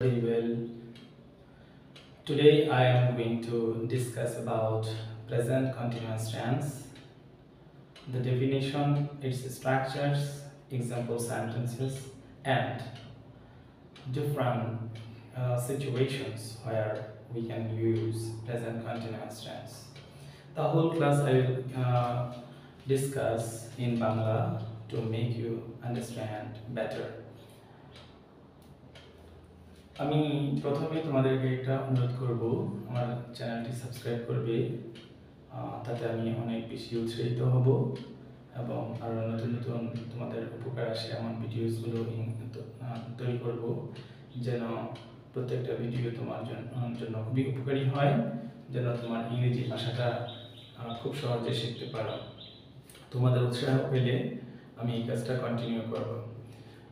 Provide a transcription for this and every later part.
Very well. Today I am going to discuss about present continuous tense, the definition, its structures, example sentences, and different situations where we can use present continuous tense. The whole class I will discuss in Bangla to make you understand better. আমি প্রথমে তোমাদেরকে একটা অনুরোধ করব, আমার চ্যানেলটি subscribe করবে, তাতে আমি অনেক বেশি উৎসাহিত হব এবং আরও নতুন নতুন তোমাদের উপকার আসে এমন ভিডিওসগুলো তৈরি করব, যেন প্রত্যেকটা ভিডিও তোমার জন্য খুবই উপকারী হয়, যেন তোমার ইংরেজি ভাষাটা খুব সহজে শিখতে পারো। তোমাদের উৎসাহ পেলে আমি এই কাজটা কন্টিনিউ করব।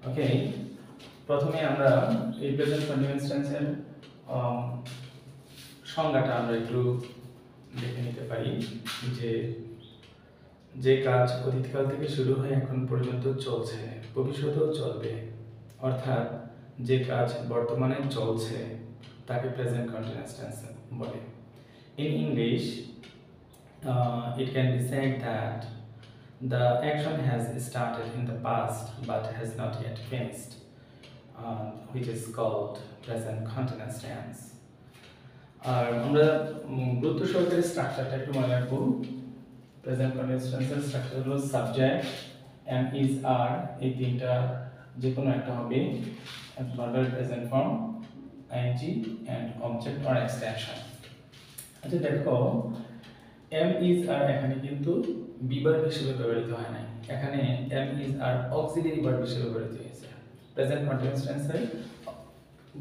ওকে, প্রথমে আমরা এই প্রেজেন্ট কন্টিনিউয়াস টেন্সের সংজ্ঞাটা আমরা একটু দেখে নিতে পারি যে যে কাজ অতীতকাল থেকে শুরু হয়ে এখন পর্যন্ত চলছে, ভবিষ্যতেও চলবে, অর্থাৎ যে কাজ বর্তমানে চলছে তাকে প্রেজেন্ট কন্টিনিউয়াস টেন্স বলে। In English, it can be said that the action has started in the past but has not yet finished, which is called present continuous tense. আর আমরা গুরুত্ব সহকারে স্ট্রাকচারটা একটু মনে রাখবো। প্রেজেন্ট কন্টিনিউয়াস টেন্সের স্ট্রাকচার হলো সাবজেক্ট, এম, ইজ, আর, এই তিনটা যে কোনো একটা হবে, verbal present form, ING and object or extension. আচ্ছা দেখো, এম, ইজ, আর এখানে কিন্তু বিভার্ব হিসেবে ব্যবহৃত হয় নাই, এখানে am, is, are auxiliary verb হিসেবে ব্যবহৃত হয়েছে। প্রেজেন্ট কন্টিনিউয়াস টেন্সের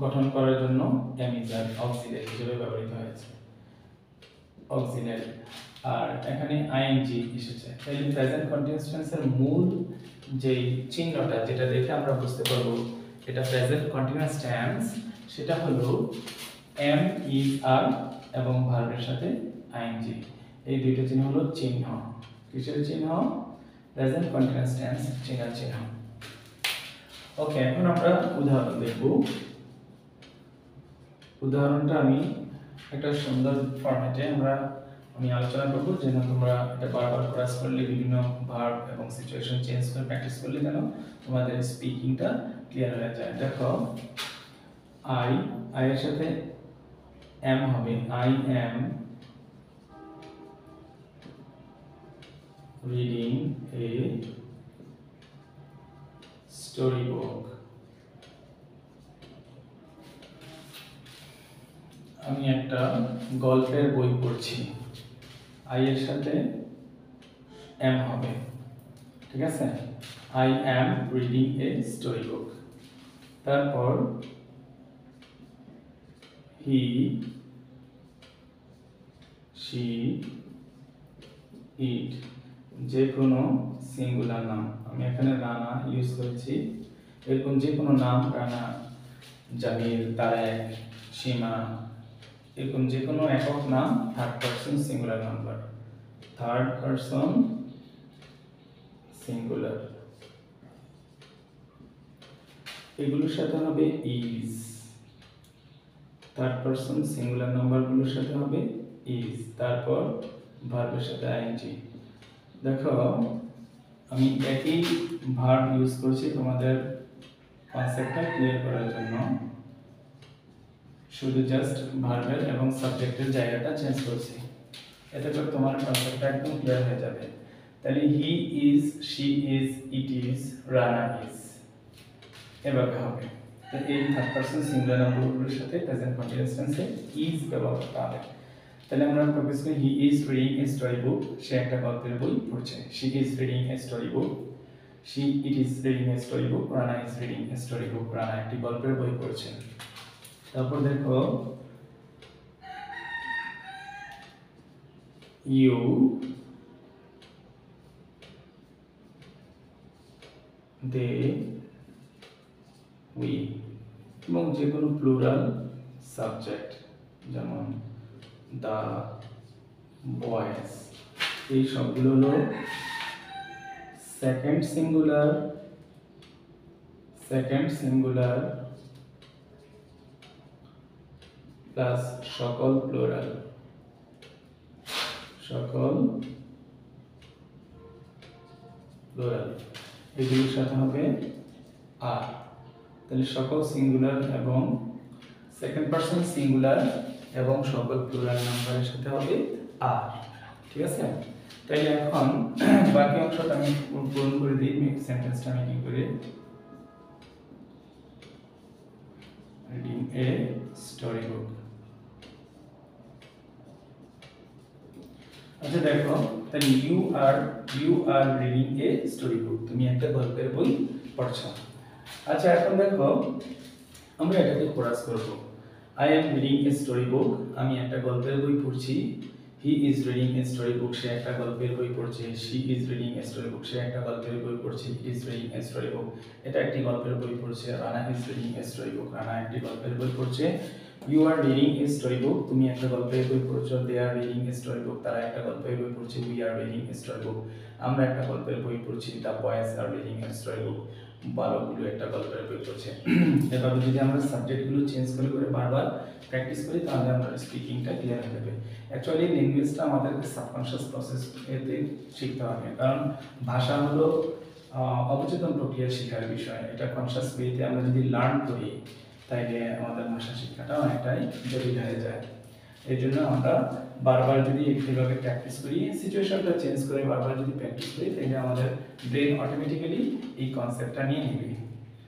গঠন করার জন্য এম, ইজ, আর অক্সিলারি হিসেবে ব্যবহৃত হয়েছে, অক্সিলারি। আর এখানে আইএনজি এসেছে। তাহলে প্রেজেন্ট কন্টিনিউয়াস টেন্সের মূল যেই চিহ্নটা, যেটা দেখে আমরা বুঝতে পারবো এটা প্রেজেন্ট কন্টিনিউয়াস টেন্স, সেটা হলো এম, ইজ, আর এবং ভার্বের সাথে আইএনজি। এই দুইটা চিহ্ন হলো চিহ্ন। কিসের চিহ্ন? প্রেজেন্ট কন্টিনিউয়াস টেন্স চিহ্নের চিহ্ন। ওকে, এখন আমরা উদাহরণ দেখব। উদাহরণটা আমি একটা সুন্দর ফরম্যাটে আমি আলোচনা করব, যেন তোমরা এটা বারবার ক্লাস করলে, বিভিন্ন ভার্ব এবং সিচুয়েশন চেঞ্জ করে প্র্যাকটিস করলে যেন তোমাদের স্পিকিংটা ক্লিয়ার হয়ে যায়। দেখো, আই এর সাথে এম হবে, I am reading a story book. আমি একটা গল্পের বই পড়ছি, আই এর সাথে এম হবে, ঠিক আছে? I am reading a story বুক। তারপর হি, শি, ইট, যে কোনো সিঙ্গুলার নাম, আমি এখানে রানা ইউজ করেছি, এরকম যে কোনো নাম, রানা, জামিল, তারেক, সীমা, এরকম যে কোনো একক নাম, third person singular number, third person singular, এগুলোর সাথে হবে ইজ, থার্ড পারসন সিঙ্গুলার নাম্বারগুলোর সাথে হবে ইজ, তারপর ভার্বের সাথে আইএনজি। দেখো, আমি একই ভার্ব ইউজ করছি তোমাদের কনসেপ্টটা ক্লিয়ার করার জন্য, শুধু জাস্ট ভার্বের এবং সাবজেক্টের জায়গাটা চেঞ্জ করছি, এতে করে তোমার কনসেপ্টটা একদম ক্লিয়ার হয়ে যাবে। তাহলে হি is, she is, it is, Rana is, এভাবে হবে। তো এই থার্ড পারসন সিঙ্গুলার নাম্বারগুলোর সাথে প্রেজেন্ট কন্টিনিউয়াস টেন্সে ইজ ব্যবহার করতে হবে। তাহলে আমরা প্রকাশ করি, he is reading a story book, সে একটা গল্পের বই পড়ছে। She is reading a story book, it is reading a story book, Rana is reading a story book, Rana একটি গল্পের বই পড়ছে। তারপর দেখো, ইউ, দে, উই, এবং যে কোনো প্লুরাল সাবজেক্ট, যেমন দা, বয়েজ, এই সবগুলো হলো সেকেন্ড সিঙ্গুলার প্লাস সকল প্লুরাল, সকল প্লুরাল এগুলোর সাথে হবে আর। তাহলে সকল সিঙ্গুলার এবং সেকেন্ড পারসন সিঙ্গুলার এবং সকল প্লুরাল নাম্বারের সাথে হবে আর। ঠিক আছে, তাইলে এখন বাকি অংশটা আমি পূরণ করে দিই। সেন্টেন্সটা আমি কি করে রিডিং এ স্টোরি বুক। আচ্ছা দেখো, তাহলে you are reading a story book, তুমি একটা গল্পের বই পড়ছো। আচ্ছা এখন দেখো আমরা এটাকে কোরাস করব। I am reading a story book, আমি একটা গল্পের বই পড়ছি। He is reading a story book, সে একটা গল্পের বই পড়ছে। She is reading a story book, সে একটা গল্পের বই পড়ছে। It is reading a story book, এটা একটি গল্পের বই পড়ছে। Rana is reading a story book, Rana একটি গল্পের বই পড়ছে। You are reading a story book, তুমি একটা গল্পের বই পড়ছো। দে আর রিডিং এ স্টোরি বুক, তারা একটা গল্পের বই পড়ছে। We are reading a story book, আমরা একটা গল্পের বই পড়ছি। The boys are reading a story book, বালকগুলো একটা গল্পের বই পড়ছে। এভাবে যদি আমরা সাবজেক্টগুলো চেঞ্জ করে করে বারবার প্র্যাকটিস করি তাহলে আমরা স্পিকিংটা ক্লিয়ার হয়ে যাবে। অ্যাকচুয়ালি ল্যাঙ্গুয়েজটা আমাদেরকে সাবকনশিয়াস প্রসেস এতে শিখতে হবে, কারণ ভাষা হলো অবচেতন প্রক্রিয়া শেখার বিষয়। এটা কনশিয়াস ওয়েতে আমরা যদি লার্ন করি তাইলে আমাদের ভাষা শিক্ষাটা অনেকটাই জটিল হয়ে যায়। এই জন্য আমরা বারবার যদি এইভাবে প্র্যাকটিস করি, সিচুয়েশনটা চেঞ্জ করে বারবার যদি প্র্যাকটিস করি তাহলে আমাদের ব্রেন অটোমেটিক্যালি এই কনসেপ্টটা নিয়ে নেবে।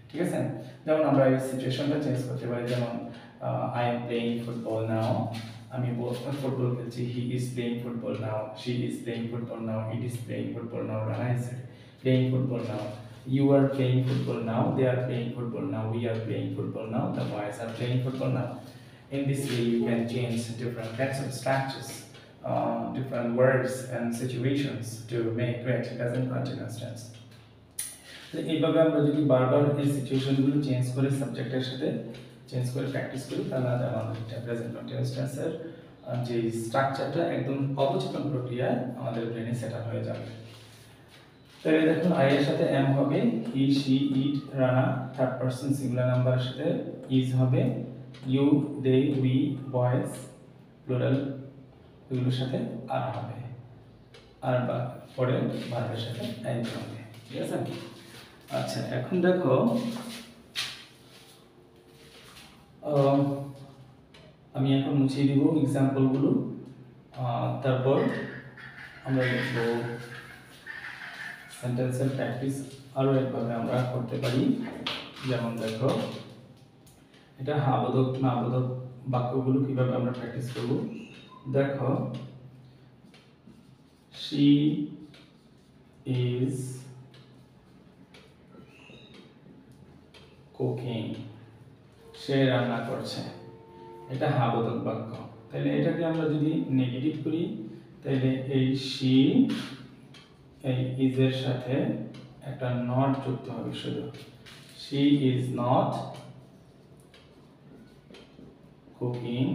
ঠিক আছে, যেমন আমরা এই সিচুয়েশনটা চেঞ্জ করতে পারি। যেমন আই এম প্লেইং ফুটবল নাও, আমি ফুটবল খেলছি। He is playing football now, she is playing football now, it is playing football now, Rana is playing football now, you are playing football now, they are playing football now, we are playing football now, the boys are playing football now. In this way you can change different kinds of structures, different words and situations to make create present continuous tense. তো এইভাবে আমরা যদি বারবার এই সিচুয়েশনগুলো change করে সাবজেক্টের সাথে change করে প্র্যাকটিস করি তাহলে আমাদের প্রেজেন্ট কন্টিনিউয়াস টেন্সের যে স্ট্রাকচারটা একদম অবচেতন প্রক্রিয়ায় আমাদের ব্রেনে সেট আপ হয়ে যাবে। তাহলে দেখুন আই এর সাথে এম হবে, he she it Rana, third person singular নাম্বারের সাথে ইজ হবে, you they we boys plural এগুলোর সাথে আর হবে, আর বা পরে ভার্বের সাথে এন হবে। ঠিক আছে, আচ্ছা এখন দেখো আমি এখন মুছিয়ে দিব এক্সাম্পলগুলো, তারপর আমরা দেখব সেন্টেন্সের প্র্যাকটিস আরও একভাবে আমরা করতে পারি। যেমন দেখো এটা হ্যাঁ বোধক না বোধক বাক্যগুলো কিভাবে আমরা প্র্যাকটিস করব। দেখো শি ইজ কুকিং, সে রান্না করছে, এটা হ্যাঁ বোধক বাক্য। তাহলে এটাকে আমরা যদি নেগেটিভ করি তাহলে এই শি এই ইজের সাথে একটা নট যুক্ত হবে শুধু, শি ইজ নট কুকিং,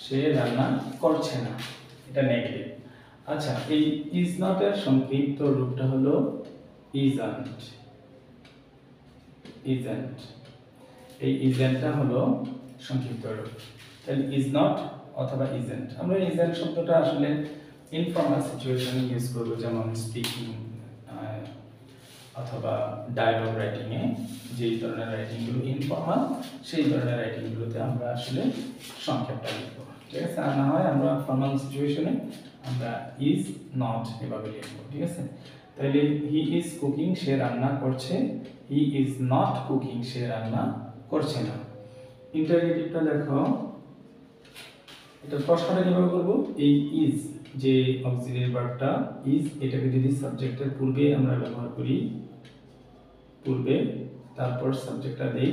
সে রান্না করছে না, এটা নেগেটিভ। আচ্ছা এই ইজ নট এর সংক্ষিপ্ত রূপটা হলো ইজন্ট, ইজন্ট, এই ইজেন্টটা হলো সংক্ষিপ্ত রূপ। তাহলে ইজ নট অথবা ইজেন্ট, আমরা ইজেন্ট শব্দটা আসলে ইনফর্মাল সিচুয়েশনে ইউজ করব, যেমন স্পিকিং অথবা ডায়লগ রাইটিংয়ে যেই ধরনের রাইটিংগুলো ইনফর্মাল সেই ধরনের রাইটিংগুলোতে আমরা আসলে সংক্ষেপটা লিখব। ঠিক আছে, আর না হয় আমরা ফর্মাল সিচুয়েশনে আমরা ইজ নট এভাবে লিখব। ঠিক আছে, তাহলে হি ইজ কুকিং, সে রান্না করছে। হি ইজ নট কুকিং, সে রান্না করছে না। ইন্টারগেটিভটা দেখো, এটা প্রশ্নটা কিভাবে করব, এই ইজ যে অক্সিলারি ভার্বটা ইজ, এটাকে যদি সাবজেক্টের পূর্বে আমরা ব্যবহার করি, পূর্বে তারপর সাবজেক্টটা দেই,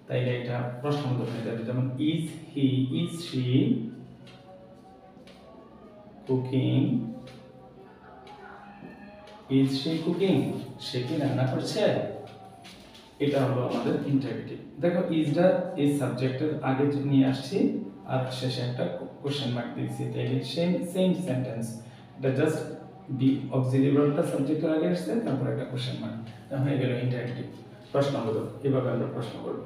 তাইলে এটা প্রশ্নবোধক হয়ে যাবে। যেমন is he, is she cooking, is she cooking, সে কি রান্না করছে, এটা হলো আমাদের ইন্টারগেটিভ। দেখো ইজটা এই সাবজেক্টের আগে নিয়ে আসছি আর শেষে একটা কোশ্চেন মার্ক দিয়েছি, তাইলে সেম সেন্টেন্স, এটা জাস্ট বি অক্সিলারি ভার্বটা সাবজেক্টের আগে আসছে তারপর একটা কোশ্চেন মার্ক হয়ে গেল ইন্টারগেটিভ প্রশ্নবোধক। এভাবে আমরা প্রশ্ন করব।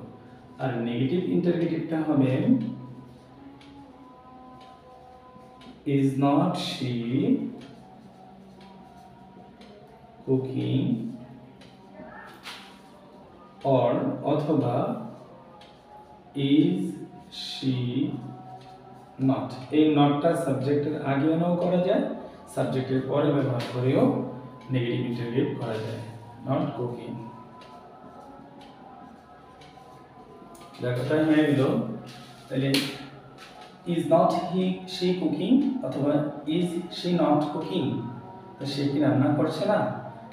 আর নেগেটিভ ইন্টারগেটিভটা হবে is not she cooking, or অথবা is she not। এই নটটা সাবজেক্টের আগেও নাও করা যায়, সাবজেক্টের পরে ব্যবহার করেও নেগেটিভ ইন্টারোগেটিভ করা যায়। নট কুকিং, দেখো হয়ে গেল। তাহলে ইজ নট she cooking অথবা ইজ she not cooking, তো সে কি রান্না করছে না।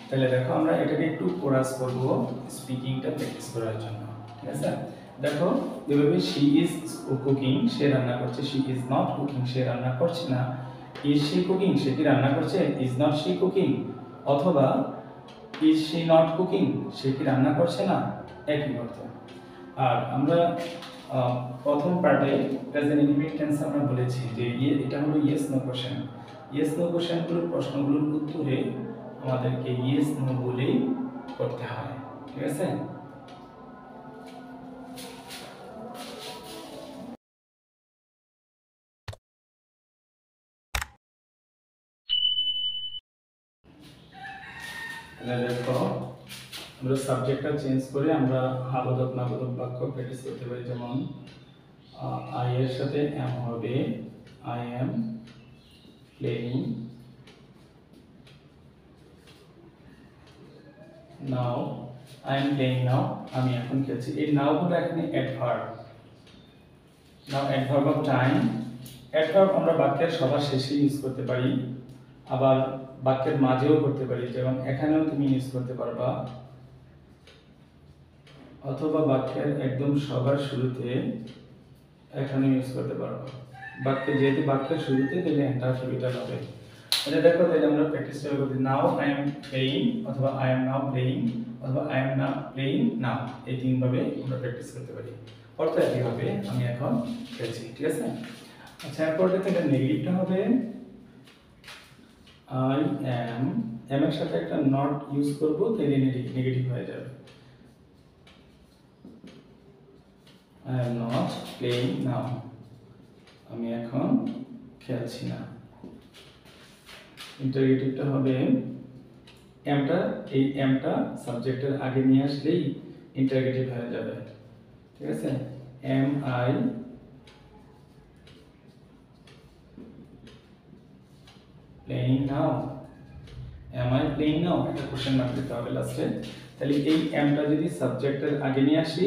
তাহলে দেখো আমরা এটাকে একটু কোরাস করব স্পিকিংটা প্র্যাকটিস করার জন্য, ঠিক আছে। দেখো যেভাবে she is cooking, সে রান্না করছে, she is not cooking, সে রান্না করছে না, is she cooking, সে কি রান্না করছে, is not she cooking, অথবা is she not cooking, সে কি রান্না করছে না, একই অর্থ। আর আমরা প্রথম পার্টে প্রেজেন্ট ইনডিফিনিট টেন্স আমরা বলেছি যে এটা হলো yes no question. Yes no কোশ্চেনগুলোর প্রশ্নগুলোর উত্তরে আমাদেরকে ইয়েস নো বলেই করতে হয়, ঠিক আছে। দেখো আমরা সাবজেক্টটা চেঞ্জ করে আমরা হাবোধক নাবোধক বাক্য প্র্যাকটিস করতে পারি। যেমন আই এর সাথে এম হবে, I am playing now, I am playing now, আমি এখন খেলছি। এই নাও হলো এখানে adverb. Now adverb of time. Adverb আমরা বাক্যের সবার শেষে ইউজ করতে পারি, আবার বাক্যের মাঝেও করতে পারি, যেমন এখানেও তুমি ইউজ করতে পারবা, অথবা বাক্যের একদম সবার শুরুতে এখানে ইউজ করতে পারবা। বাক্যে যেহেতু বাক্যের শুরুতে তাহলে এন্টার ক্যাপিটাল হবে। এটা দেখো তাহলে আমরা প্র্যাকটিস করব। নাও আই এম প্লেইং অথবা আই এম নাও প্লেইং অথবা I am now playing now, এই তিন ভাবে আমরা প্র্যাকটিস করতে পারি। অর্থ একই হবে, আমি এখন খেলছি, ঠিক আছে। আচ্ছা এরপরে থেকে নেগেটিভটা হবে আই এম, এম এর সাথে একটা নট ইউজ করব, তাহলে নেগেটিভ হয়ে যাবে। I am not playing now, আমি এখন খেলছি না। ইন্টারোগেটিভটা হবে এমটা, এই এমটা সাবজেক্টের আগে নিয়ে আসলেই ইন্টারোগেটিভ হয়ে যাবে, ঠিক আছে। Am I playing now, am I playing now, একটা কোশ্চেন মার্ক দিতে হবে লাস্টে। তাহলে এই এমটা যদি সাবজেক্টের আগে নিয়ে আসি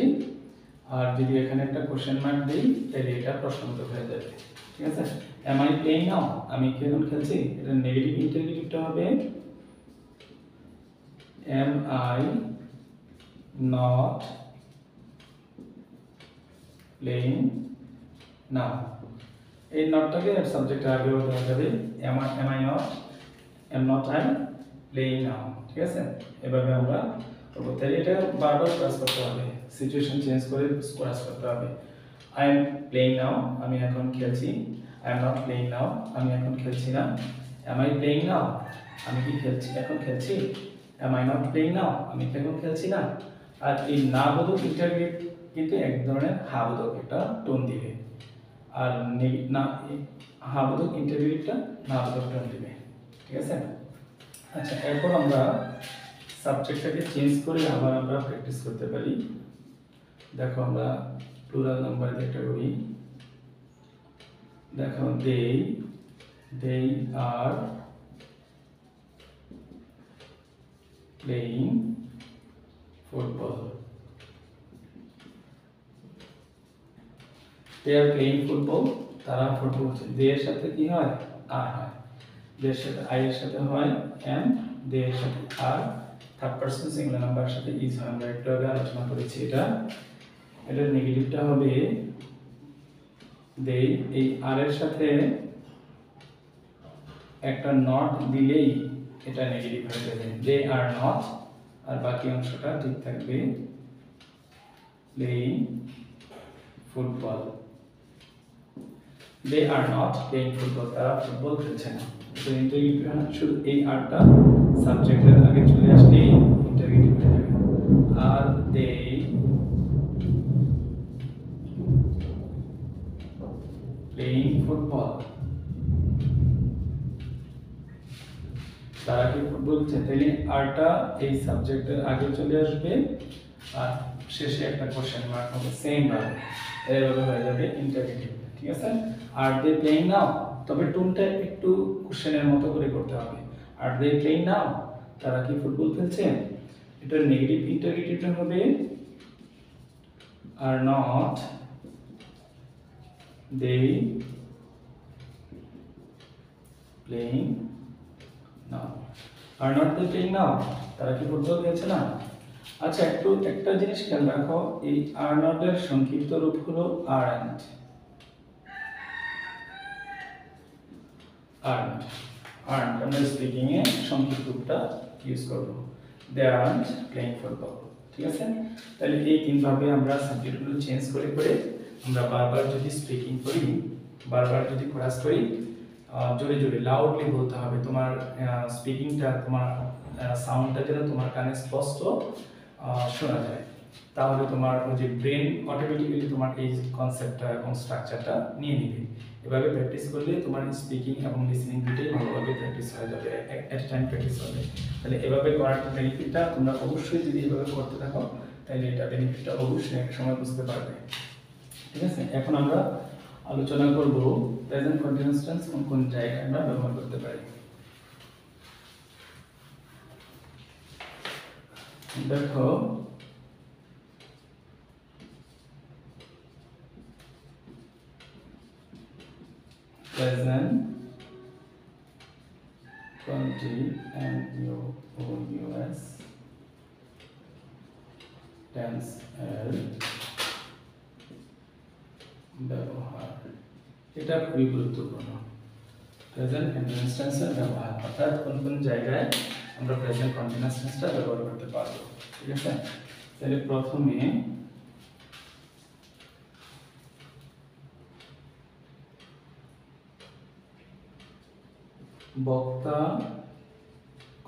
আর যদি এখানে একটা কোশ্চেন মার্ক দিই, তাহলে এটা প্রশ্নবোধক হয়ে যাবে, ঠিক আছে। এম আই প্লেইং নাও, আমি কি এখন খেলছি, এটা নেগেটিভ ইন্টারোগেটিভটা হবে am I not playing now. এই নটটাকে সাবজেক্টের আগেও দেওয়া যাবে, am I not, am not I playing now, ঠিক আছে। এভাবে আমরা করব। তাহলে এটা বারবার ক্লাস করতে হবে, সিচুয়েশন চেঞ্জ করে ক্লাস করতে হবে। আই এম প্লেইং নাও, আমি এখন খেলছি। I am not playing now, আমি এখন খেলছি না। এম আই প্লেইং নাও, আমি কি খেলছি, এখন খেলছি। M I not playing now, আমি কি এখন খেলছি না। আর এই না বোধক ইন্টারোগেটিভ কিন্তু এক ধরনের হা বোধক, একটা টোন দিবে। আর না হা বোধক ইন্টারোগেটিভটা না বোধক টোন দিবে, ঠিক আছে। আচ্ছা এরপর আমরা সাবজেক্টটাকে চেঞ্জ করে আবার আমরা প্র্যাকটিস করতে পারি। দেখো আমরা প্লুরাল নাম্বার দিয়ে একটা করি। দেখো they are playing football, they are playing football, তারা ফুটবল খেলছে। they এর সাথে কি হয়, আর হয়। they এর সাথে I এর সাথে হয় am, they এর সাথে আর, থার্ড পারসন সিঙ্গুলার নাম্বারের সাথে ইজ হয়। আমরা একটু আগে আলোচনা করেছি এটা। এটার নেগেটিভটা হবে they, এই আর এর সাথে একটা নট দিলেই এটা নেগেটিভ হয়ে যাবে। they are not, আর বাকি অংশটা ঠিক থাকবে playing football, they are not playing football, তারা ফুটবল খেলছে না। তো ইন্টারোগেটিভ শুধু এই আরটা সাবজেক্টের আগে চলে আসলেই ইন্টারোগেটিভ হয়ে যাবে। আর they playing football, ফুটবল খেলছে, তাহলে আরটা এই সাবজেক্টের আগে চলে আসবে আর শেষে একটা কোশ্চেন মার্ক হবে সেম ভাবে, এইভাবে হয়ে যাবে ইন্টারগেটিভ। ঠিক আছে, আর দে প্লেইং নাও, তবে টুনটা একটু কোশ্চেনের মতো করে করতে হবে। আর দে প্লেইং নাও, তারা কি ফুটবল খেলছে? এটা নেগেটিভ ইন্টারগেটিভটা হবে are not they playing now, are not they playing now, তারা কি ফুটবল খেলছে না? আচ্ছা, একটা জিনিস খেয়াল রাখো, এই আর নট এর সংক্ষিপ্ত রূপ হলো আরন্ট। আমরা স্পিকিং এ সংক্ষিপ্ত রূপটা ইউজ করব, দে আরন্ট প্লেইং ফুটবল। ঠিক আছে, তাহলে এই তিন ভাবে আমরা সাবজেক্টগুলো চেঞ্জ করে করে আমরা বারবার যদি স্পিকিং করি, বারবার যদি ক্লাস করি, জোরে জোরে লাউডলি বলতে হবে, তোমার স্পিকিংটা, তোমার সাউন্ডটা যেন তোমার কানে স্পষ্ট শোনা যায়, তাহলে তোমার ওই যে ব্রেন অটোমেটিক্যালি তোমার এই কনসেপ্টটা এবং স্ট্রাকচারটা নিয়ে নিবে। এভাবে প্র্যাকটিস করলে তোমার স্পিকিং এবং লিসেনিং দুটোই ভালোভাবে প্র্যাকটিস হয়ে যাবে, এট টাইম প্র্যাকটিস হবে। তাহলে এভাবে করার বেনিফিটটা তোমরা অবশ্যই যদি এভাবে করতে থাকো, তাহলে এটা বেনিফিটটা অবশ্যই এক সময় বুঝতে পারবে। ঠিক আছে, এখন আমরা আলোচনা করব প্রেজেন্ট কন্টিনিউয়াস টেন্স কোন কোন জায়গায় আমরা ব্যবহার করতে পারি। দেখো, present continuous tense এর ব্যবহার, এটা খুবই গুরুত্বপূর্ণ। প্রেজেন্ট কন্টিনিউয়াস টেন্স এর ব্যবহার, অর্থাৎ কোন কোন জায়গায় আমরা প্রেজেন্ট কন্টিনিউয়াস টেন্সটা ব্যবহার করতে পারবো। ঠিক আছে, তাহলে প্রথমে বক্তা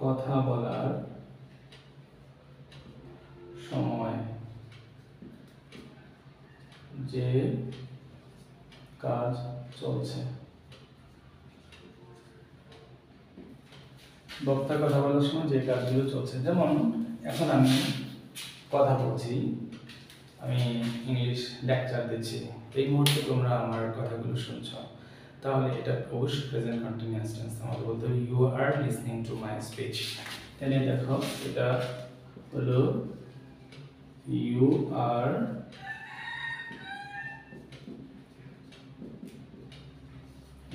কথা বলার সময় যে কাজ চলছে, বক্তা কথা বলার সময় যে কাজগুলো চলছে, যেমন এখন আমি কথা বলছি, আমি ইংলিশ লেকচার দিচ্ছি, এই মুহূর্তে তোমরা আমার কথাগুলো শুনছো, তাহলে এটা অবশ্যই প্রেজেন্ট কন্টিনিউয়াস টেন্স। আমাদের বলতে হবে you are listening to my speech. তাহলে দেখো, এটা হলো you are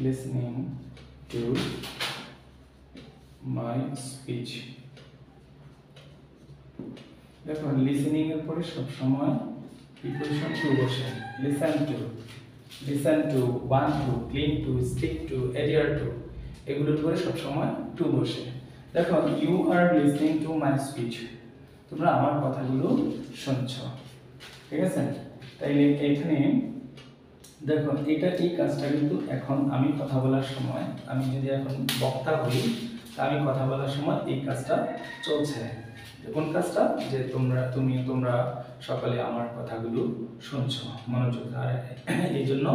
listening to my speech. দেখো, লিসেনিং এর পরে সব সময় প্রিপোজিশন টু বসে, listen to, want to, cling to, speak to, adhere to, এগুলোর পরে সব সময় টু বসে। দেখো, you are listening to my speech, তোমরা আমার কথাগুলো শুনছো। ঠিক আছে, তাইলে এখানে দেখো, এটা এই কাজটা কিন্তু এখন আমি কথা বলার সময়, আমি যদি এখন বক্তা হই, তা আমি কথা বলার সময় এই কাজটা চলছে। কোন কাজটা? যে তোমরা সকালে আমার কথাগুলো শুনছো মনোযোগ, আর এই জন্য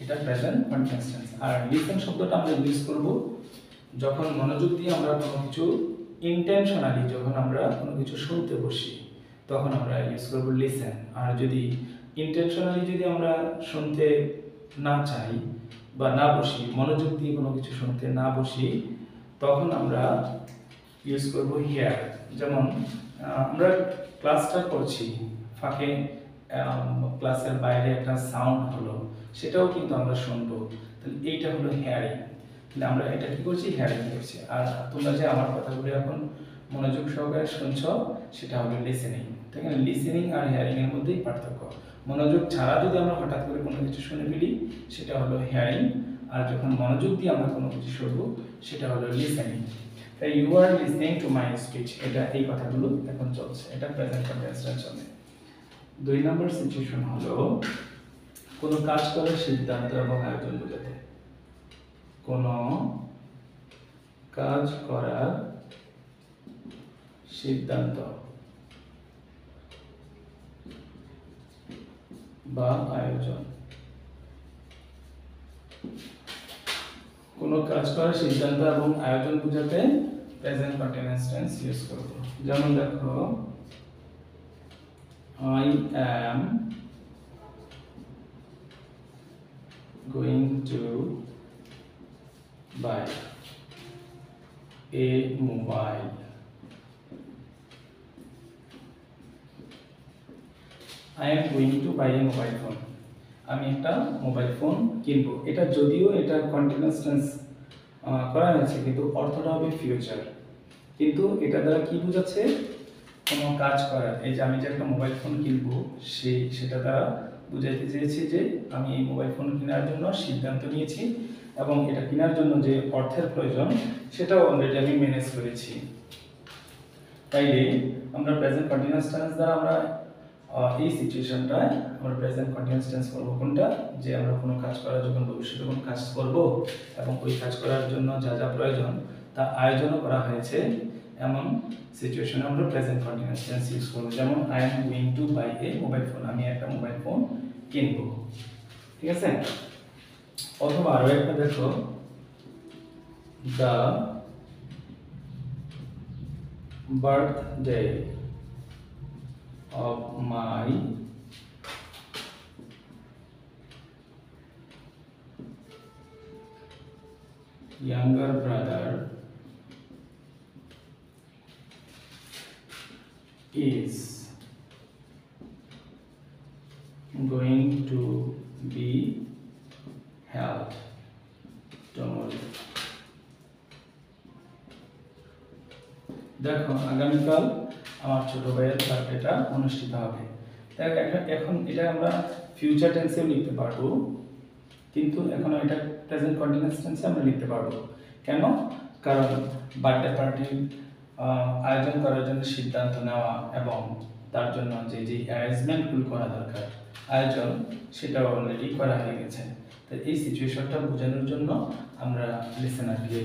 এটা প্রেজেন্ট কন্টিনিউয়াস টেন্স। আর লিসেন শব্দটা আমরা ইউজ করব যখন মনোযোগ দিয়ে আমরা কোনো কিছু ইন্টেনশনালি, যখন আমরা কোনো কিছু শুনতে বসি, তখন আমরা ইউজ করব লিসেন। আর যদি ইন্টেনশনালি যদি আমরা শুনতে না চাই বা না বসি, মনোযোগ দিয়ে কোনো কিছু শুনতে না বসি, তখন আমরা ইউজ করব হিয়ার। যেমন আমরা ক্লাসটা করছি, ফাঁকে ক্লাসের বাইরে একটা সাউন্ড হলো, সেটাও কিন্তু আমরা শুনবো, তাহলে এইটা হলো হিয়ারিং। তাহলে আমরা এটা কি করছি? হিয়ারিং করছি। আর তোমরা যে আমার কথাগুলো এখন মনোযোগ সহকারে শুনছো, সেটা হলো লিসেনিং। ঠিক আছে, লিসেনিং আর হিয়ারিং এর মধ্যেই পার্থক্য। মনোযোগ ছাড়া যদি আমরা হঠাৎ করে কোনো কিছু শুনে ফেলি, সেটা হলো হিয়ারিং, আর যখন মনোযোগ দিয়ে আমরা কোনো কিছু শুনবো, সেটা হলো লিসেনিং। তাই you are listening to my speech, এটা এই কথাগুলো এখন চলছে, এটা প্রেজেন্ট কন্টিনিউয়াস টেন্স চলে। 2 নম্বর সিচুয়েশন হলো কোনো কাজ করার সিদ্ধান্ত এবং আয়োজন বোঝাতে। কোনো কাজ করার সিদ্ধান্ত বা আয়োজন, কোনো কাজ করার সিদ্ধান্ত এবং আয়োজন বোঝাতে প্রেজেন্ট কন্টিনিউয়াস টেন্স ইউজ করব। যেমন দেখো, I am going to buy a mobile. I am going to buy a mobile phone. আমি একটা মোবাইল ফোন কিনবো। এটা যদিও এটা কন্টিনিউয়াস টেন্স করা হয়েছে, কিন্তু অর্থটা হবে ফিউচার। কিন্তু এটা দ্বারা কি বোঝাচ্ছে? কোনো কাজ করা। এই যে আমি যে একটা মোবাইল ফোন কিনবো, সেটা দ্বারা বুঝাইতে চেয়েছি যে আমি এই মোবাইল ফোন কেনার জন্য সিদ্ধান্ত নিয়েছি, এবং এটা কেনার জন্য যে অর্থের প্রয়োজন সেটাও অলরেডি আমি ম্যানেজ করেছি। তাইলে আমরা প্রেজেন্ট কন্টিনিউয়াস টেন্স দ্বারা আমরা এই সিচুয়েশনটায় আমরা প্রেজেন্ট কন্টিনিউয়াস টেন্স করব কোনটা? যে আমরা কোনো কাজ করার যখন ভবিষ্যতে কোনো কাজ করব এবং ওই কাজ করার জন্য যা যা প্রয়োজন তা আয়োজনও করা হয়েছে, এমন সিচুয়েশনে আমরা প্রেজেন্ট কন্টিনিউয়াস টেন্স ইউজ করব। যেমন I am going to buy a mobile phone, আমি একটা মোবাইল ফোন কিনব। ঠিক আছে? অথবা আরো একটা দেখো, the birthday of my younger brother is going to be held tomorrow. দেখো, আগামীকাল আমার ছোট ভাইয়ের বার্থডেটা অনুষ্ঠিত হবে। এখন এটা আমরা ফিউচার টেন্সেও লিখতে পারবো, কিন্তু এখন এটা প্রেজেন্ট কন্টিনিউয়াস টেন্সে আমরা লিখতে পারবো। কেন? কারণ বার্থডে পার্টির আয়োজন করার জন্য সিদ্ধান্ত নেওয়া এবং তার জন্য যে যে অ্যারেঞ্জমেন্টগুলো করা দরকার, আয়োজন, সেটাও অলরেডি করা হয়ে গেছে। তো এই সিচুয়েশনটা বোঝানোর জন্য আমরা লিসেনারকে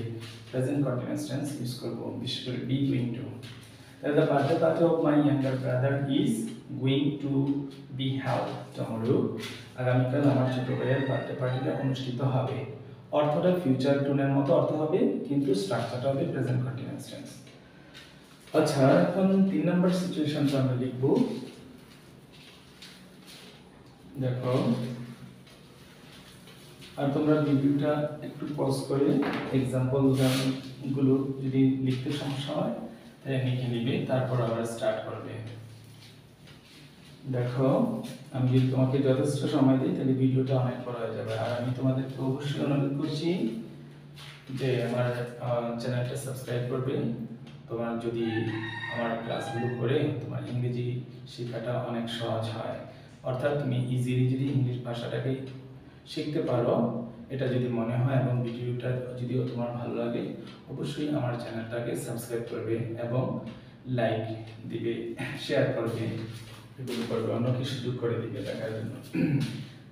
প্রেজেন্ট কন্টিনিউয়াস টেন্স ইউজ করবো, বিশেষ করে be going to. The birthday party of my younger brother is going to be held tomorrow. আগামীকাল আমার ছোট ভাইয়ের বার্থডে পার্টিটা অনুষ্ঠিত হবে। অর্থটা ফিউচার টোনের মতো অর্থ হবে, কিন্তু স্ট্রাকচারটা হবে প্রেজেন্ট কন্টিনিউয়াস টেন্স। আচ্ছা, এখন 3 নম্বর সিচুয়েশনটা আমরা লিখব। দেখো, আর তোমরা ভিডিওটা একটু পজ করে এক্সাম্পল গুলো যদি লিখতে সমস্যা হয় তাহলে লিখে নিবে, তারপর আবার স্টার্ট করবে। দেখো, আমি যদি তোমাকে যথেষ্ট সময় দিই তাহলে ভিডিওটা অনেক বড় হয়ে যাবে। আর আমি তোমাদেরকে অবশ্যই অনুরোধ করছি যে আমার চ্যানেলটা সাবস্ক্রাইব করবে। তোমার যদি আমার ক্লাসগুলো করে তোমার ইংরেজি শেখাটা অনেক সহজ হয়, অর্থাৎ তুমি ইজিলি যদি ইংলিশ ভাষাটাকে শিখতে পারো, এটা যদি মনে হয় এবং ভিডিওটা যদিও তোমার ভালো লাগে, অবশ্যই আমার চ্যানেলটাকে সাবস্ক্রাইব করবে এবং লাইক দিবে, শেয়ার করবে, এগুলো করবে, অন্যকে সুযোগ করে দিবে দেখার জন্য।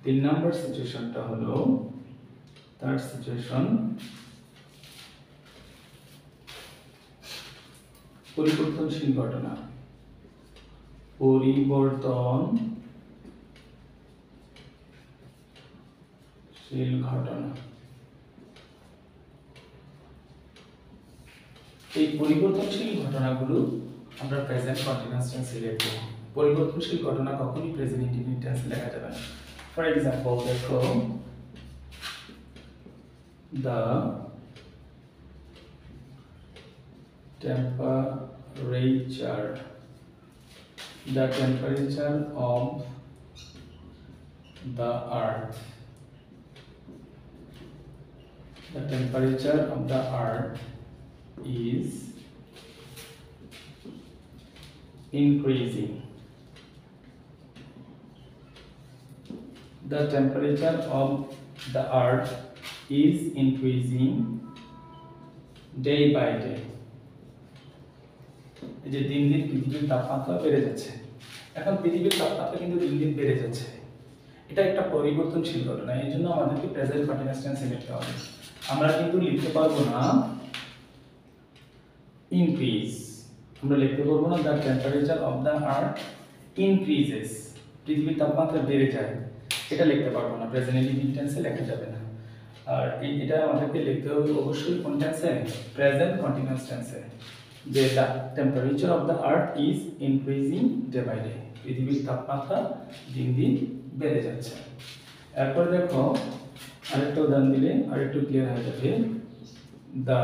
3 নম্বর সিচুয়েশনটা হলো, থার্ড সিচুয়েশন, পরিবর্তনশীল ঘটনা। পরিবর্তনশীল ঘটনা। এই পরিবর্তনশীল ঘটনাগুলো আমরা প্রেজেন্ট কন্টিনিউয়াস টেন্সে লিখব। পরিবর্তনশীল ঘটনা কখনোই প্রেজেন্ট ইনডিফিনিট টেন্সে লেখা যাবে না। ফর এক্সাম্পল দেখো, the temperature of the earth is increasing. The temperature of the earth is increasing day by day. এই যে দিন দিন পৃথিবীর তাপমাত্রা বেড়ে যাচ্ছে। এখন পৃথিবীর তাপমাত্রা কিন্তু দিন দিন বেড়ে যাচ্ছে, এটা একটা পরিবর্তনশীল ঘটনা। এই জন্য আমাদেরকে প্রেজেন্ট কন্টিনিউয়াস টেন্সে লিখতে হবে। আমরা কিন্তু লিখতে পারবো না ইনক্রিজ, আমরা লিখতে পারবো না the temperature of the earth increases, পৃথিবীর তাপমাত্রা বেড়ে যায়, এটা লিখতে পারবো না, প্রেজেন্ট ইনডিফিনিট টেন্সে লেখা যাবে না। আর এটা আমাদেরকে লিখতে হবে অবশ্যই কোন টেন্সে, প্রেজেন্ট কন্টিনিউয়াস টেন্সে, যে the temperature of the earth is increasing day by day, পৃথিবীর তাপমাত্রা দিন দিন বেড়ে যাচ্ছে। এরপর দেখো আরেকটা উদাহরণ দিলে আরেকটু ক্লিয়ার হয়ে যাবে। The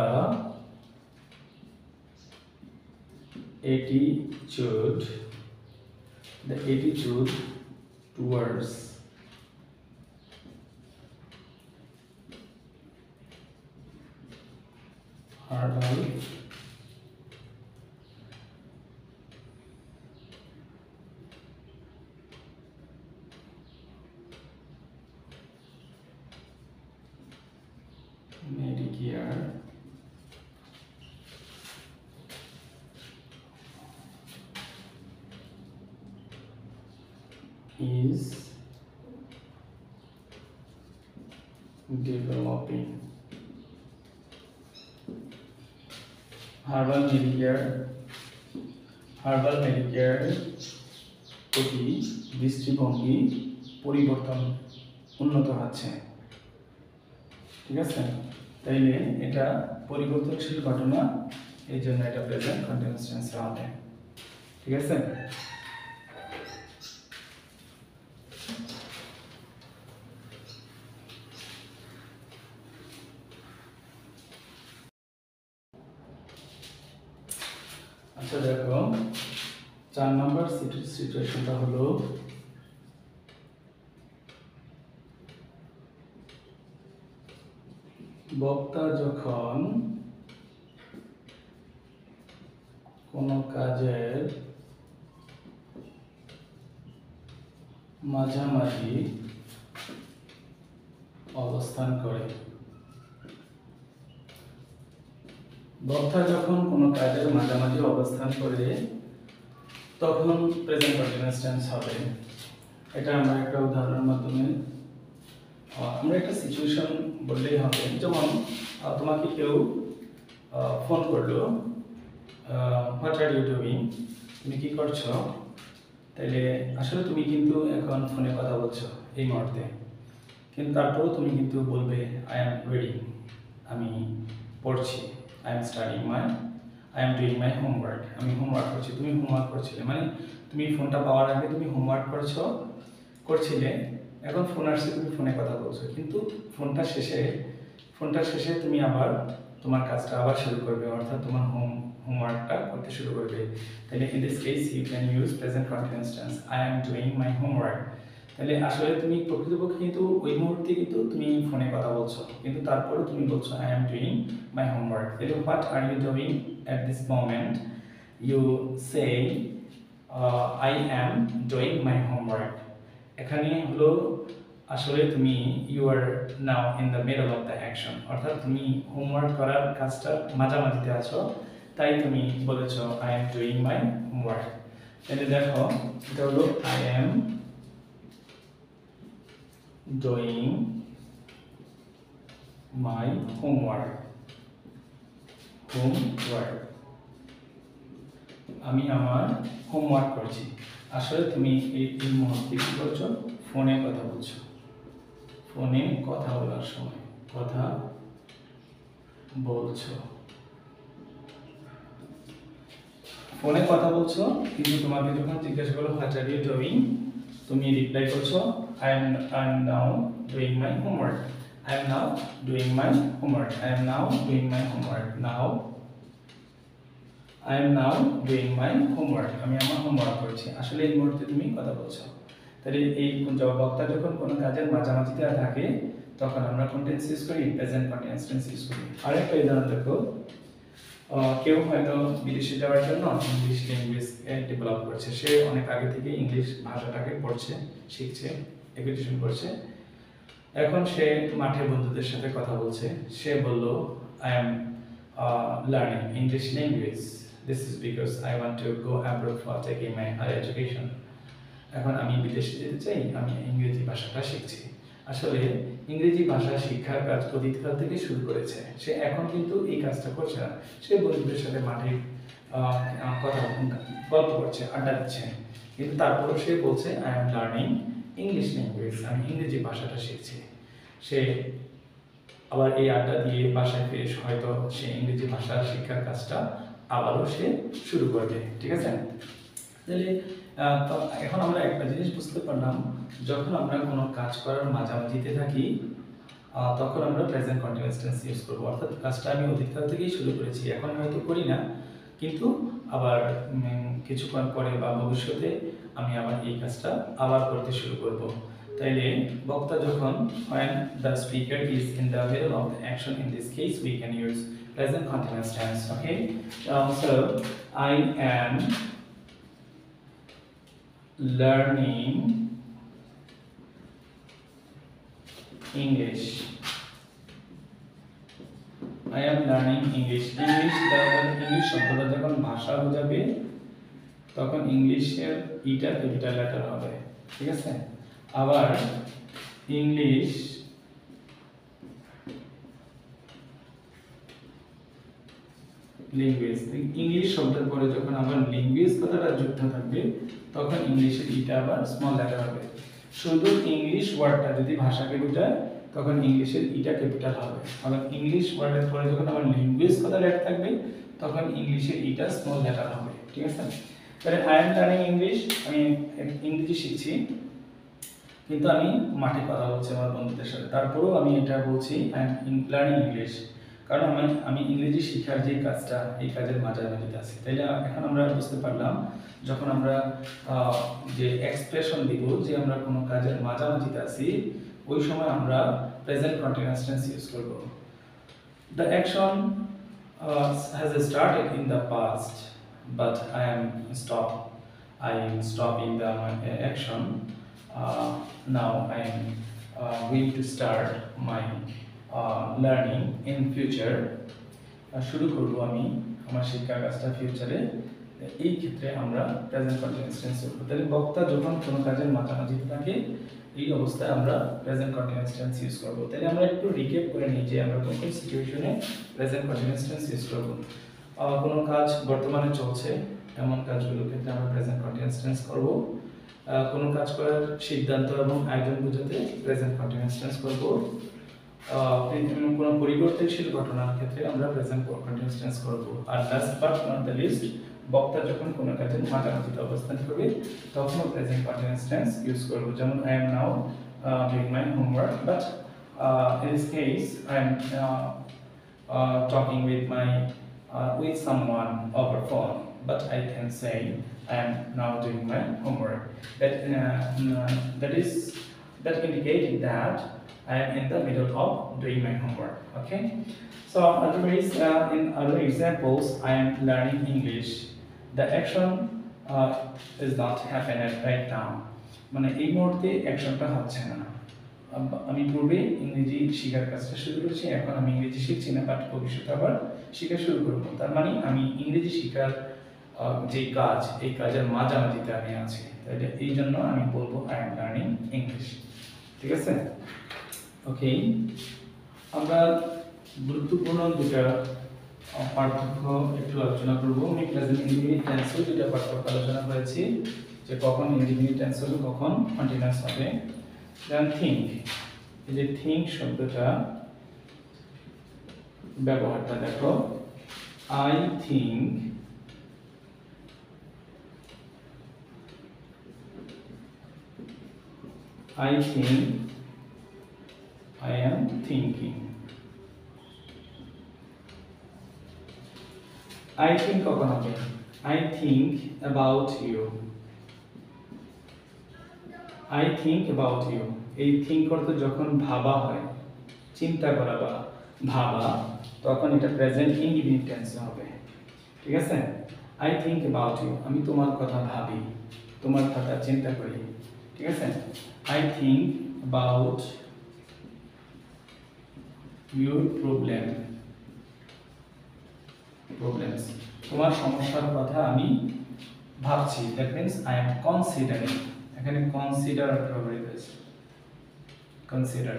attitude towards herbal medicare is developing. Herbal Medicare প্রতি দৃষ্টিভঙ্গি পরিবর্তন উন্নত হচ্ছে। ঠিক আছে, তাইলে এটা পরিবর্তনশীল ঘটনা, এই জন্য এটা প্রেজেন্ট কন্টিনিউয়াস টেন্স হবে। ঠিক আছে, আচ্ছা দেখো 4 নম্বর সিচুয়েশনটা হলো বক্তা যখন কোনো কাজের মাঝামাঝি অবস্থান করে। বক্তা যখন কোনো কাজের মাঝামাঝি অবস্থান করে তখন প্রেজেন্ট কন্টিনিউয়াস টেন্স হবে। এটা আমরা একটা উদাহরণের মাধ্যমে আমরা একটা সিচুয়েশন বললেই হবে। যেমন তোমাকে কেউ ফোন করলো, হোয়াট আর ইউ ডুইং, তুমি কি করছো? তাইলে আসলে তুমি কিন্তু এখন ফোনে কথা বলছো এই মুহূর্তে, কিন্তু তারপরেও তুমি কিন্তু বলবে আই এম রিডিং, আমি পড়ছি, I am doing my homework, আমি হোমওয়ার্ক করছি। তুমি হোমওয়ার্ক করছিলে, মানে তুমি ফোনটা পাওয়ার আগে তুমি হোমওয়ার্ক করছিলে, এখন ফোন আসছে, তুমি ফোনে কথা বলছো, কিন্তু ফোনটা শেষে তুমি আবার তোমার কাজটা আবার শুরু করবে, অর্থাৎ তোমার হোমওয়ার্কটা করতে শুরু করবে। তাহলে in this case you can use present continuous tense, I am doing my homework. তাহলে আসলে তুমি প্রকৃতপক্ষে কিন্তু ওই মুহূর্তে কিন্তু তুমি ফোনে কথা বলছো, কিন্তু তারপরে তুমি বলছো I am doing my homework. তাহলে what are you doing at this moment, you say I am doing my homework. এখানে হলো আসলে তুমি you are now in the middle of the action, অর্থাৎ তুমি হোমওয়ার্ক করার কাজটা মাঝামাঝিতে আছো, তাই তুমি বলেছো I am doing my homework. তাহলে দেখো এটা হলো I am doing my homework, আমি আমার হোমওয়ার্ক করছি। আসলে তুমি এই মুহূর্তে কি করছো? ফোনে কথা বলছো। ফোনে কথা বলার সময় কথা বলছো, ফোনে কথা বলছো, কিন্তু তোমাকে যখন জিজ্ঞাসা করো হোয়াট আর ইউ ডুইং, তুমি রিপ্লাই করছো I am now doing my homework, I am now doing my homework, I am now doing my homework, now I M now doing my homework, আমি আমার হোমওয়ার্ক করছি। আসলে এই মুহূর্তে তুমি কথা বলছো। তাহলে এই বক্তা যখন কোনো কাজের মাঝামাঝিতে থাকে তখন আমরা কোন টেন্স ইউজ করি? প্রেজেন্ট কন্টিনিউয়াস টেন্স ইউজ করি। আরেকটা উদাহরণ দেখো, কেউ হয়তো বিদেশে যাওয়ার জন্য ইংলিশ ল্যাঙ্গুয়েজ ডেভেলপ করছে, সে অনেক আগে থেকে ইংলিশ ভাষাটাকে পড়ছে, শিখছে, এডুকেশন করছে। এখন সে মাঠে বন্ধুদের সাথে কথা বলছে, সে বলল I am learning English language, this is because I want to go abroad for taking my higher education. এখন আমি বিদেশে যেতে চাই, আমি ইংরেজি ভাষাটা শিখছি। আসলে ইংরেজি ভাষা শিক্ষার কাজ অতীতকাল থেকে শুরু করেছে, সে এখন কিন্তু এই কাজটা করছে না, সে বন্ধুদের সাথে মাঠে গল্প করছে, আড্ডা দিচ্ছে, কিন্তু তারপরেও সে বলছে I am learning English language, আমি ইংরেজি ভাষাটা শিখছি। সে আবার এই আড্ডা দিয়ে বাসায় ফিরে হয়তো সে ইংরেজি ভাষা শিক্ষার কাজটা আবারও সে শুরু করবে। ঠিক আছে? তাহলে তো এখন আমরা একটা জিনিস বুঝতে পারলাম, যখন আমরা কোনো কাজ করার মাঝামাঝিতে থাকি তখন আমরা প্রেজেন্ট কন্টিনিউয়াস টেন্স ইউজ করব। অর্থাৎ কাজটা আমি অতীতকাল থেকেই শুরু করেছি, এখন হয়তো করি না, কিন্তু আবার কিছুক্ষণ পরে বা ভবিষ্যতে আমি আবার এই কাজটা আবার করতে শুরু করব। তাইলে বক্তা যখন when the speaker is in the middle of the action, in this case we can use present continuous tense. Okay, so I am learning English. I am learning English. English English শব্দটা যখন ভাষা বোঝাবে তখন ইংলিশের ইটা capital letter হবে। ঠিক আছে? আবার ইংলিশ ল্যাঙ্গুয়েজ, ইংলিশ শব্দের পরে যখন আবার ল্যাঙ্গুয়েজ কথাটা যুক্ত থাকবে তখন ইংলিশের ইটা আবার স্মল লেটার হবে। শুধু ইংলিশ ওয়ার্ডটা যদি ভাষাকে বোঝায় তখন ইংলিশের ইটা ক্যাপিটাল হবে। আবার ইংলিশ ওয়ার্ডের পরে যখন আবার ল্যাঙ্গুয়েজ কথাটা অ্যাড থাকবে তখন ইংলিশের ইটা স্মল লেটার হবে। ঠিক আছে? তাহলে আই এম লার্নিং ইংলিশ, আমি ইংরেজি শিখছি, কিন্তু আমি মাঠে কথা বলছি আমার বন্ধুদের সাথে, তারপরেও আমি এটা বলছি আই এম লার্নিং ইংলিশ, কারণ আমি ইংরেজি শেখার যে কাজটা এই কাজের মাঝামাঝিতে আছি। তাইলে এখন আমরা বুঝতে পারলাম যখন আমরা যে এক্সপ্রেশন দিব যে আমরা কোনো কাজের মাঝামাঝিতে আছি ওই সময় আমরা প্রেজেন্ট কন্টিনিউয়াস টেন্স ইউজ করব। The action has started in the past, but I am stopping the action. Now I am going to start my learning in future. শুরু করব আমি আমার শিক্ষা কাজটা ফিউচারে। এই ক্ষেত্রে আমরা প্রেজেন্ট কন্টিনিউয়াস টেন্স করব। তাহলে বক্তা যখন কোনো কাজের মাঝামাঝিতে থাকে এই অবস্থায় আমরা প্রেজেন্ট কন্টিনিউয়াস টেন্স ইউজ করব। তাহলে আমরা একটু রিক্যাপ করে নিই যে আমরা কোন কোন সিচুয়েশনে প্রেজেন্ট কন্টিনিউয়াস টেন্স ইউজ করব। কোনো কাজ বর্তমানে চলছে এমন কাজগুলোর ক্ষেত্রে আমরা প্রেজেন্ট কন্টিনিউয়াস টেন্স করব। কোনো কাজ করার সিদ্ধান্ত এবং আয়োজন বোঝাতে প্রেজেন্ট কন্টিনিউয়াস টেন্স করব। কোনো পরিবর্তনশীল ঘটনার ক্ষেত্রে আমরা প্রেজেন্ট কন্টিনিউয়াস টেন্স করব। আর last but not the least, বক্তা যখন কোনো কাজের মাঝামাঝিতে অবস্থান করবে তখনও প্রেজেন্ট কন্টিনিউয়াস টেন্স ইউজ করব। যেমন I M now doing my homework, but in this case I am talking with someone over phone, but I can say I am now doing my homework. That indicating that I am in the middle of doing my homework. Okay, so otherwise in other examples I am learning English, the action is not happening right now, মানে এই মুহূর্তে অ্যাকশনটা হচ্ছে না। আমি পূর্বে ইংরেজি শেখার কাজটা শুরু করেছি, এখন আমি ইংরেজি শিখছি না, বাট ভবিষ্যতে আবার শেখা শুরু করব। তার মানে আমি ইংরেজি শেখার যে কাজ এই কাজের মাঝামাঝিতে আমি আছি, তাই এই জন্য আমি বলবো আই এম লার্নিং ইংলিশ। ঠিক আছে? ওকে, আমরা গুরুত্বপূর্ণ দুটা পার্থক্য একটু আলোচনা করব। আমি প্রেজেন্ট ইনডিফিনিট টেন্সের দুটা পার্থক্য আলোচনা করেছি, যে কখন ইনডিফিনিট টেন্স হবে কখন কন্টিনিউয়াস হবে। দেন থিঙ্ক, এই যে থিঙ্ক শব্দটা ব্যবহারটা দেখো, I think, I think, I am thinking. I think কখন হবে? I think about you. I think about you. এই think করতে যখন ভাবা হয়, চিন্তা করা বা ভাবা, তখন এটা প্রেজেন্ট ইনডিফিনিট টেন্সে হবে। ঠিক আছে? I think about you, আমি তোমার কথা ভাবি, তোমার কথা চিন্তা করি। ঠিক আছে? I think about your problems, তোমার সমস্যার কথা আমি ভাবছি। That means I am considering, এখানে consider ব্যবহৃত হয়েছে, consider,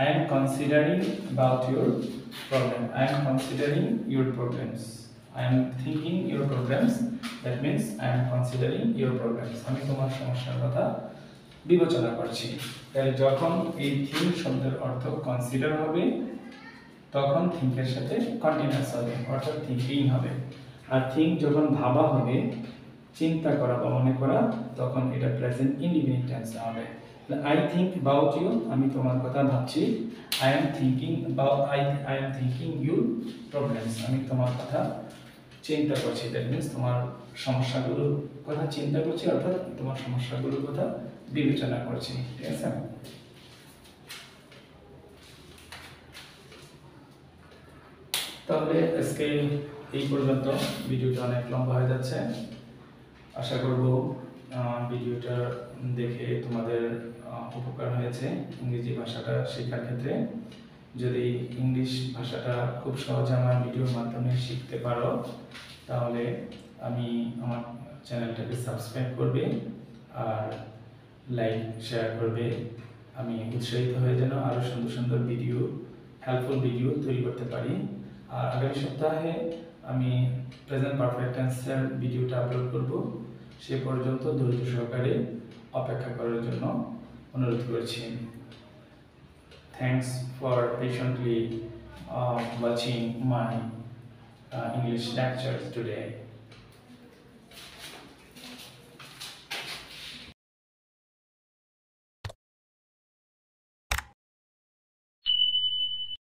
I am considering about your problem, I am considering your problems, I am thinking your problems, that means I am considering your problems, আমি তোমার সমস্যার কথা বিবেচনা করছি। তাহলে যখন এই থিঙ্ক শব্দের অর্থ কনসিডার হবে তখন থিঙ্কের সাথে কন্টিনিউয়াস হবে, অর্থাৎ থিঙ্কিং হবে। আর থিঙ্ক যখন ভাবা হবে, চিন্তা করা বা মনে করা, তখন এটা প্রেজেন্ট ইনডিফিনিট টেন্সে হবে। আই থিঙ্ক অ্যাবাউট ইউ, আমি তোমার কথা ভাবছি। I am thinking about I am thinking your problems, আমি তোমার কথা চিন্তা করছি। দ্যাট মিনস তোমার সমস্যাগুলোর কথা চিন্তা করছি, অর্থাৎ তোমার সমস্যাগুলোর কথা বিবেচনা করছি। ঠিক আছে? তাহলে আজকে এই পর্যন্ত, ভিডিওটা অনেক লম্বা হয়ে যাচ্ছে। আশা করব ভিডিওটা দেখে তোমাদের উপকার হয়েছে ইংরেজি ভাষাটা শেখার ক্ষেত্রে। যদি ইংলিশ ভাষাটা খুব সহজে আমার ভিডিওর মাধ্যমে শিখতে পারো, তাহলে আমার চ্যানেলটাকে সাবস্ক্রাইব করবে আর লাইক শেয়ার করবে। আমি উৎসাহিত হয়ে যেন আরও সুন্দর সুন্দর ভিডিও, হেল্পফুল ভিডিও তৈরি করতে পারি। আর আগামী সপ্তাহে আমি প্রেজেন্ট পারফেক্ট টেন্সের ভিডিওটা আপলোড করব। সে পর্যন্ত ধৈর্য সহকারে অপেক্ষা করার জন্য অনুরোধ করছি। Thanks for patiently watching my English lectures today.